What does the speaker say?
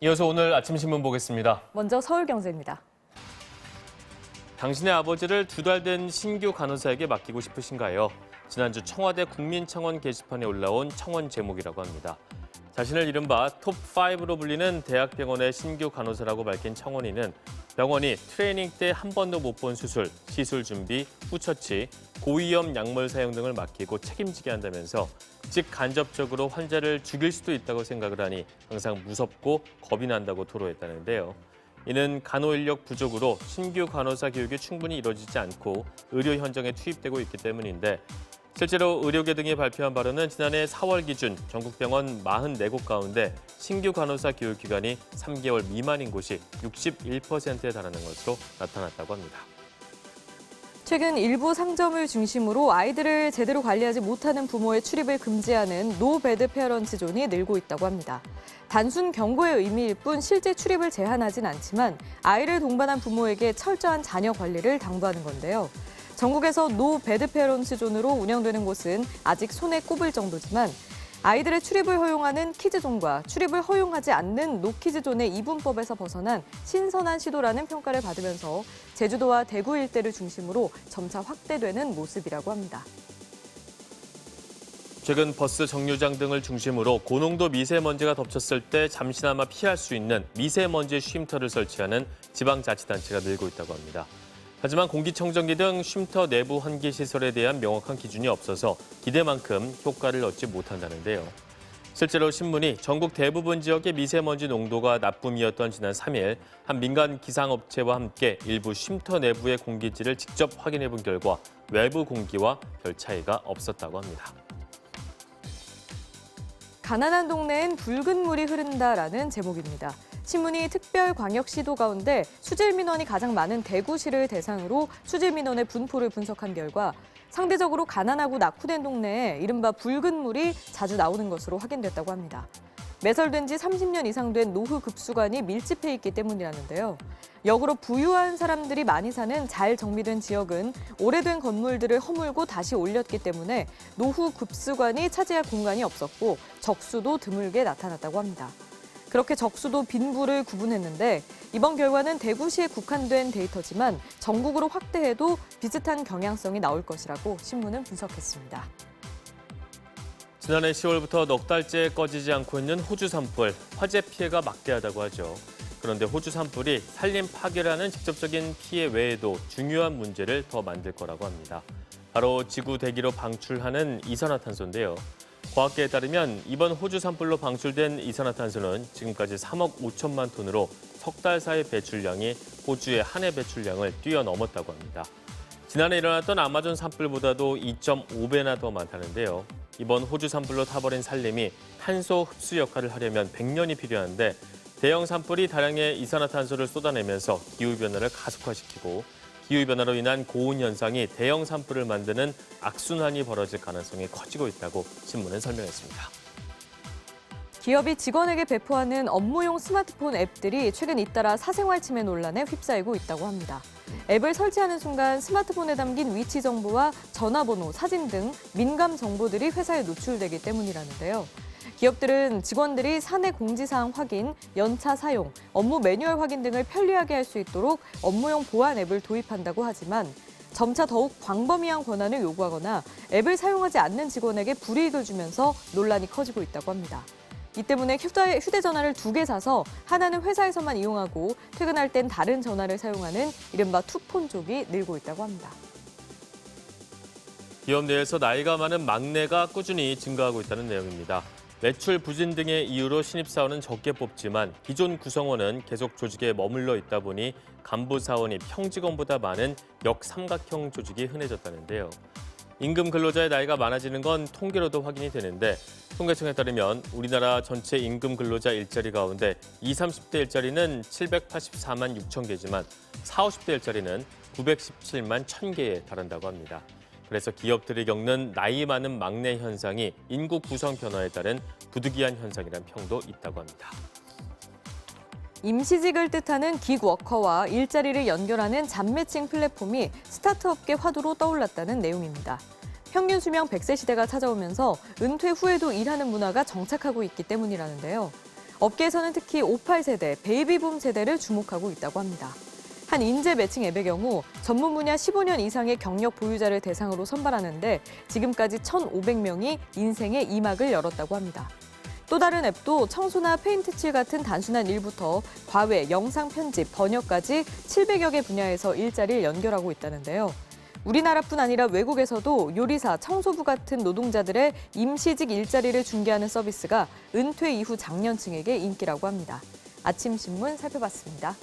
이어서 오늘 아침 신문 보겠습니다. 먼저 서울경제입니다. 당신의 아버지를 2달 된 신규 간호사에게 맡기고 싶으신가요? 지난주 청와대 국민청원 게시판에 올라온 청원 제목이라고 합니다. 자신을 이른바 톱5로 불리는 대학병원의 신규 간호사라고 밝힌 청원인은 병원이 트레이닝 때 한 번도 못 본 수술, 시술 준비, 후처치, 고위험 약물 사용 등을 맡기고 책임지게 한다면서 직간접적으로 환자를 죽일 수도 있다고 생각을 하니 항상 무섭고 겁이 난다고 토로했다는데요. 이는 간호 인력 부족으로 신규 간호사 교육이 충분히 이루어지지 않고 의료 현장에 투입되고 있기 때문인데 실제로 의료계 등이 발표한 바로는 지난해 4월 기준 전국 병원 44곳 가운데 신규 간호사 교육 기간이 3개월 미만인 곳이 61%에 달하는 것으로 나타났다고 합니다. 최근 일부 상점을 중심으로 아이들을 제대로 관리하지 못하는 부모의 출입을 금지하는 노배드 페어런트 존이 늘고 있다고 합니다. 단순 경고의 의미일 뿐 실제 출입을 제한하진 않지만 아이를 동반한 부모에게 철저한 자녀 관리를 당부하는 건데요. 전국에서 노배드 페어런트 존으로 운영되는 곳은 아직 손에 꼽을 정도지만 아이들의 출입을 허용하는 키즈존과 출입을 허용하지 않는 노키즈존의 이분법에서 벗어난 신선한 시도라는 평가를 받으면서 제주도와 대구 일대를 중심으로 점차 확대되는 모습이라고 합니다. 최근 버스 정류장 등을 중심으로 고농도 미세먼지가 덮쳤을 때 잠시나마 피할 수 있는 미세먼지 쉼터를 설치하는 지방자치단체가 늘고 있다고 합니다. 하지만 공기청정기 등 쉼터 내부 환기 시설에 대한 명확한 기준이 없어서 기대만큼 효과를 얻지 못한다는데요. 실제로 신문이 전국 대부분 지역의 미세먼지 농도가 나쁨이었던 지난 3일 한 민간 기상업체와 함께 일부 쉼터 내부의 공기질을 직접 확인해 본 결과 외부 공기와 별 차이가 없었다고 합니다. 가난한 동네엔 붉은 물이 흐른다라는 제목입니다. 신문이 특별광역시도 가운데 수질 민원이 가장 많은 대구시를 대상으로 수질 민원의 분포를 분석한 결과 상대적으로 가난하고 낙후된 동네에 이른바 붉은 물이 자주 나오는 것으로 확인됐다고 합니다. 매설된 지 30년 이상 된 노후 급수관이 밀집해 있기 때문이라는데요. 역으로 부유한 사람들이 많이 사는 잘 정비된 지역은 오래된 건물들을 허물고 다시 올렸기 때문에 노후 급수관이 차지할 공간이 없었고 적수도 드물게 나타났다고 합니다. 그렇게 적수도 빈부를 구분했는데 이번 결과는 대구시에 국한된 데이터지만 전국으로 확대해도 비슷한 경향성이 나올 것이라고 신문은 분석했습니다. 지난해 10월부터 넉 달째 꺼지지 않고 있는 호주 산불, 화재 피해가 막대하다고 하죠. 그런데 호주 산불이 산림 파괴라는 직접적인 피해 외에도 중요한 문제를 더 만들 거라고 합니다. 바로 지구 대기로 방출하는 이산화탄소인데요. 과학계에 따르면 이번 호주 산불로 방출된 이산화탄소는 지금까지 3억 5천만 톤으로 석 달 사이 배출량이 호주의 한 해 배출량을 뛰어넘었다고 합니다. 지난해 일어났던 아마존 산불보다도 2.5배나 더 많다는데요. 이번 호주 산불로 타버린 산림이 탄소 흡수 역할을 하려면 100년이 필요한데 대형 산불이 다량의 이산화탄소를 쏟아내면서 기후변화를 가속화시키고 기후변화로 인한 고온 현상이 대형 산불을 만드는 악순환이 벌어질 가능성이 커지고 있다고 신문은 설명했습니다. 기업이 직원에게 배포하는 업무용 스마트폰 앱들이 최근 잇따라 사생활 침해 논란에 휩싸이고 있다고 합니다. 앱을 설치하는 순간 스마트폰에 담긴 위치 정보와 전화번호, 사진 등 민감 정보들이 회사에 노출되기 때문이라는데요. 기업들은 직원들이 사내 공지사항 확인, 연차 사용, 업무 매뉴얼 확인 등을 편리하게 할 수 있도록 업무용 보안 앱을 도입한다고 하지만 점차 더욱 광범위한 권한을 요구하거나 앱을 사용하지 않는 직원에게 불이익을 주면서 논란이 커지고 있다고 합니다. 이 때문에 휴대전화를 2개 사서 하나는 회사에서만 이용하고 퇴근할 땐 다른 전화를 사용하는 이른바 투폰족이 늘고 있다고 합니다. 기업 내에서 나이가 많은 막내가 꾸준히 증가하고 있다는 내용입니다. 매출 부진 등의 이유로 신입사원은 적게 뽑지만 기존 구성원은 계속 조직에 머물러 있다 보니 간부 사원이 평직원보다 많은 역삼각형 조직이 흔해졌다는데요. 임금 근로자의 나이가 많아지는 건 통계로도 확인이 되는데 통계청에 따르면 우리나라 전체 임금 근로자 일자리 가운데 20, 30대 일자리는 784만 6천 개지만 40, 50대 일자리는 917만 1,000개에 달한다고 합니다. 그래서 기업들이 겪는 나이 많은 막내 현상이 인구 구성 변화에 따른 부득이한 현상이라는 평도 있다고 합니다. 임시직을 뜻하는 기그워커와 일자리를 연결하는 잡매칭 플랫폼이 스타트업계 화두로 떠올랐다는 내용입니다. 평균 수명 100세 시대가 찾아오면서 은퇴 후에도 일하는 문화가 정착하고 있기 때문이라는데요. 업계에서는 특히 58세대, 베이비붐 세대를 주목하고 있다고 합니다. 한 인재 매칭 앱의 경우 전문 분야 15년 이상의 경력 보유자를 대상으로 선발하는데 지금까지 1,500명이 인생의 2막을 열었다고 합니다. 또 다른 앱도 청소나 페인트 칠 같은 단순한 일부터 과외, 영상 편집, 번역까지 700여 개 분야에서 일자리를 연결하고 있다는데요. 우리나라뿐 아니라 외국에서도 요리사, 청소부 같은 노동자들의 임시직 일자리를 중개하는 서비스가 은퇴 이후 장년층에게 인기라고 합니다. 아침 신문 살펴봤습니다.